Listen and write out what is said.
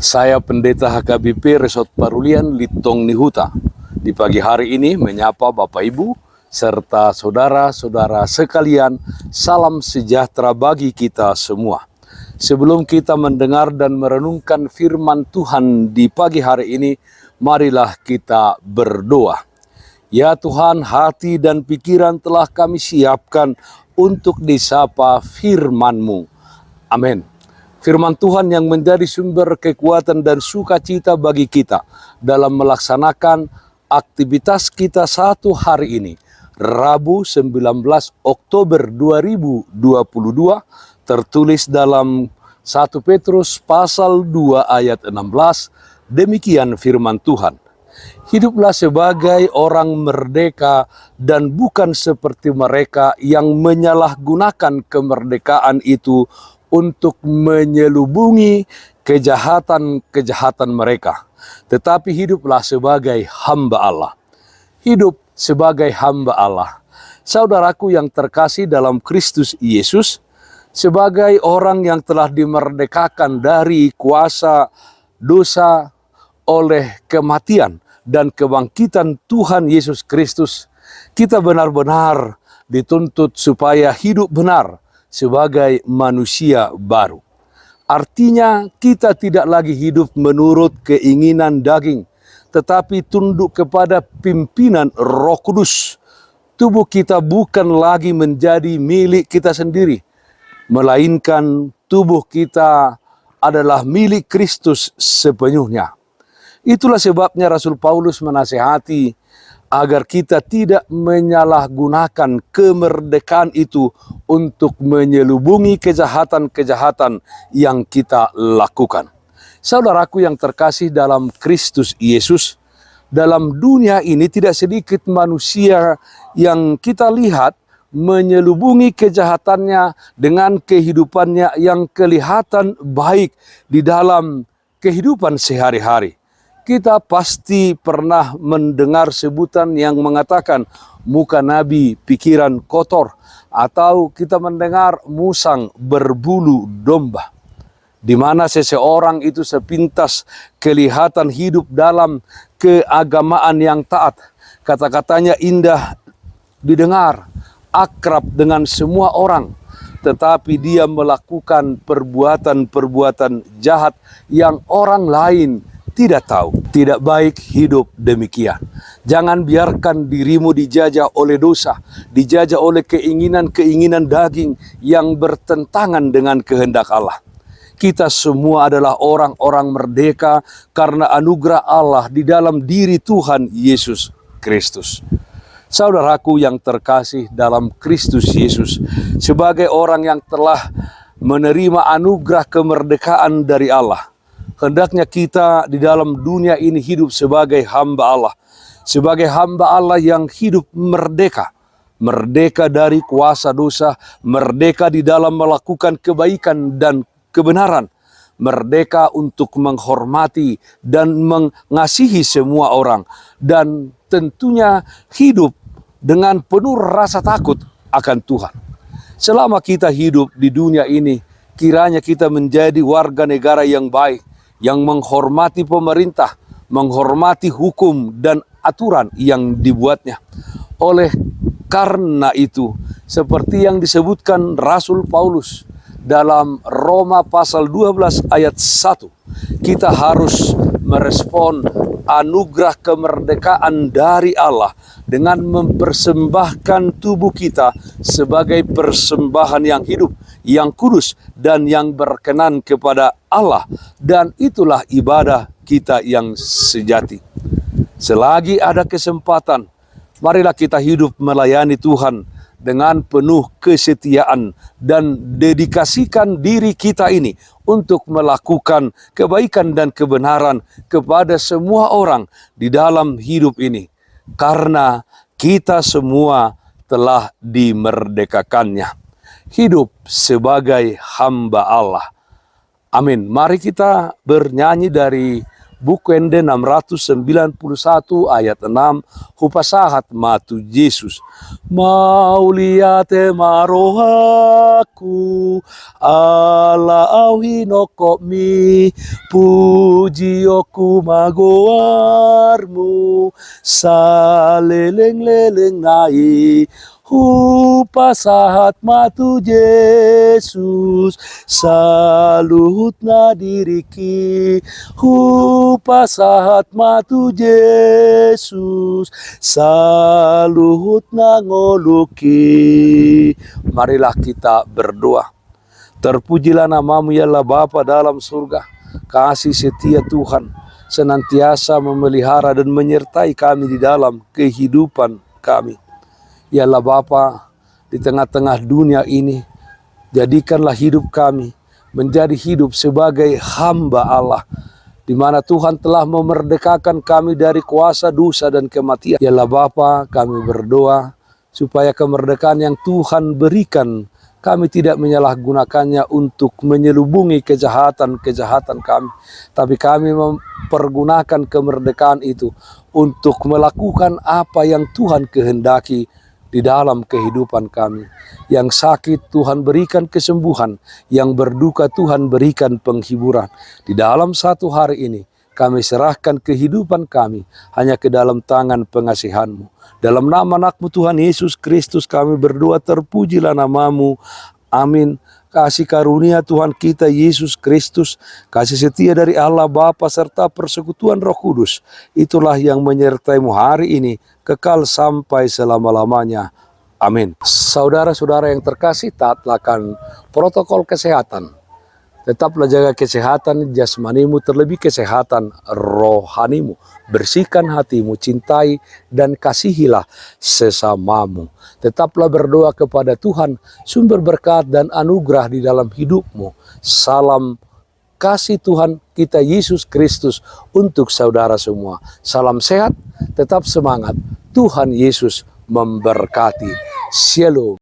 Saya Pendeta HKBP Resort Parulian Litong Nihuta. Di pagi hari ini menyapa Bapak Ibu serta saudara-saudara sekalian, salam sejahtera bagi kita semua. Sebelum kita mendengar dan merenungkan firman Tuhan di pagi hari ini, marilah kita berdoa. Ya Tuhan, hati dan pikiran telah kami siapkan untuk disapa firman-Mu. Amin. Firman Tuhan yang menjadi sumber kekuatan dan sukacita bagi kita dalam melaksanakan aktivitas kita satu hari ini, Rabu 19 Oktober 2022, tertulis dalam 1 Petrus pasal 2 ayat 16, demikian firman Tuhan. Hiduplah sebagai orang merdeka dan bukan seperti mereka yang menyalahgunakan kemerdekaan itu untuk menyelubungi kejahatan-kejahatan mereka. Tetapi hiduplah sebagai hamba Allah. Hidup sebagai hamba Allah. Saudaraku yang terkasih dalam Kristus Yesus, sebagai orang yang telah dimerdekakan dari kuasa dosa oleh kematian dan kebangkitan Tuhan Yesus Kristus, kita benar-benar dituntut supaya hidup benar sebagai manusia baru. Artinya kita tidak lagi hidup menurut keinginan daging, tetapi tunduk kepada pimpinan Roh Kudus. Tubuh kita bukan lagi menjadi milik kita sendiri, melainkan tubuh kita adalah milik Kristus sepenuhnya. Itulah sebabnya Rasul Paulus menasihati agar kita tidak menyalahgunakan kemerdekaan itu untuk menyelubungi kejahatan-kejahatan yang kita lakukan. Saudaraku yang terkasih dalam Kristus Yesus, dalam dunia ini tidak sedikit manusia yang kita lihat menyelubungi kejahatannya dengan kehidupannya yang kelihatan baik di dalam kehidupan sehari-hari. Kita pasti pernah mendengar sebutan yang mengatakan muka nabi pikiran kotor, atau kita mendengar musang berbulu domba, di mana seseorang itu sepintas kelihatan hidup dalam keagamaan yang taat, kata-katanya indah didengar, akrab dengan semua orang, tetapi dia melakukan perbuatan-perbuatan jahat yang orang lain tidak tahu. Tidak baik hidup demikian. Jangan biarkan dirimu dijajah oleh dosa, dijajah oleh keinginan-keinginan daging yang bertentangan dengan kehendak Allah. Kita semua adalah orang-orang merdeka karena anugerah Allah di dalam diri Tuhan Yesus Kristus. Saudaraku yang terkasih dalam Kristus Yesus, sebagai orang yang telah menerima anugerah kemerdekaan dari Allah, hendaknya kita di dalam dunia ini hidup sebagai hamba Allah. Sebagai hamba Allah yang hidup merdeka. Merdeka dari kuasa dosa. Merdeka di dalam melakukan kebaikan dan kebenaran. Merdeka untuk menghormati dan mengasihi semua orang. Dan tentunya hidup dengan penuh rasa takut akan Tuhan. Selama kita hidup di dunia ini, kiranya kita menjadi warga negara yang baik, yang menghormati pemerintah, menghormati hukum dan aturan yang dibuatnya. Oleh karena itu, seperti yang disebutkan Rasul Paulus dalam Roma pasal 12 ayat 1, kita harus merespon anugerah kemerdekaan dari Allah dengan mempersembahkan tubuh kita sebagai persembahan yang hidup, yang kudus, dan yang berkenan kepada Allah. Dan itulah ibadah kita yang sejati. Selagi ada kesempatan, marilah kita hidup melayani Tuhan dengan penuh kesetiaan dan dedikasikan diri kita ini untuk melakukan kebaikan dan kebenaran kepada semua orang di dalam hidup ini. Karena kita semua telah dimerdekakannya. Hidup sebagai hamba Allah. Amin. Mari kita bernyanyi dari Bukende 691 ayat 6 hupasahat matu Yesus. Mauliate marohaku ala awinoko mi pujioku magoarmu saleleng-leleng nai hupasahat matu Yesus saluhut na diriki hupasahat matu Yesus saluhut na ngoluki. Marilah kita berdoa. Terpujilah namamu ya Allah Bapa dalam surga. Kasih setia Tuhan senantiasa memelihara dan menyertai kami di dalam kehidupan kami. Ya Allah Bapa, di tengah-tengah dunia ini, jadikanlah hidup kami menjadi hidup sebagai hamba Allah, di mana Tuhan telah memerdekakan kami dari kuasa dosa dan kematian. Ya Allah Bapa, kami berdoa supaya kemerdekaan yang Tuhan berikan, kami tidak menyalahgunakannya untuk menyelubungi kejahatan-kejahatan kami. Tapi kami mempergunakan kemerdekaan itu untuk melakukan apa yang Tuhan kehendaki di dalam kehidupan kami. Yang sakit Tuhan berikan kesembuhan, yang berduka Tuhan berikan penghiburan. Di dalam satu hari ini, kami serahkan kehidupan kami hanya ke dalam tangan pengasihan-Mu. Dalam nama anak-Mu Tuhan Yesus Kristus kami berdoa, terpujilah namamu. Amin. Kasih karunia Tuhan kita Yesus Kristus, kasih setia dari Allah Bapa serta persekutuan Roh Kudus, itulah yang menyertai-Mu hari ini kekal sampai selama-lamanya. Amin. Saudara-saudara yang terkasih, taatlah akan protokol kesehatan. Tetaplah jaga kesehatan jasmanimu, terlebih kesehatan rohanimu. Bersihkan hatimu, cintai dan kasihilah sesamamu. Tetaplah berdoa kepada Tuhan, sumber berkat dan anugerah di dalam hidupmu. Salam kasih Tuhan kita Yesus Kristus untuk saudara semua. Salam sehat, tetap semangat. Tuhan Yesus memberkati. Shalom.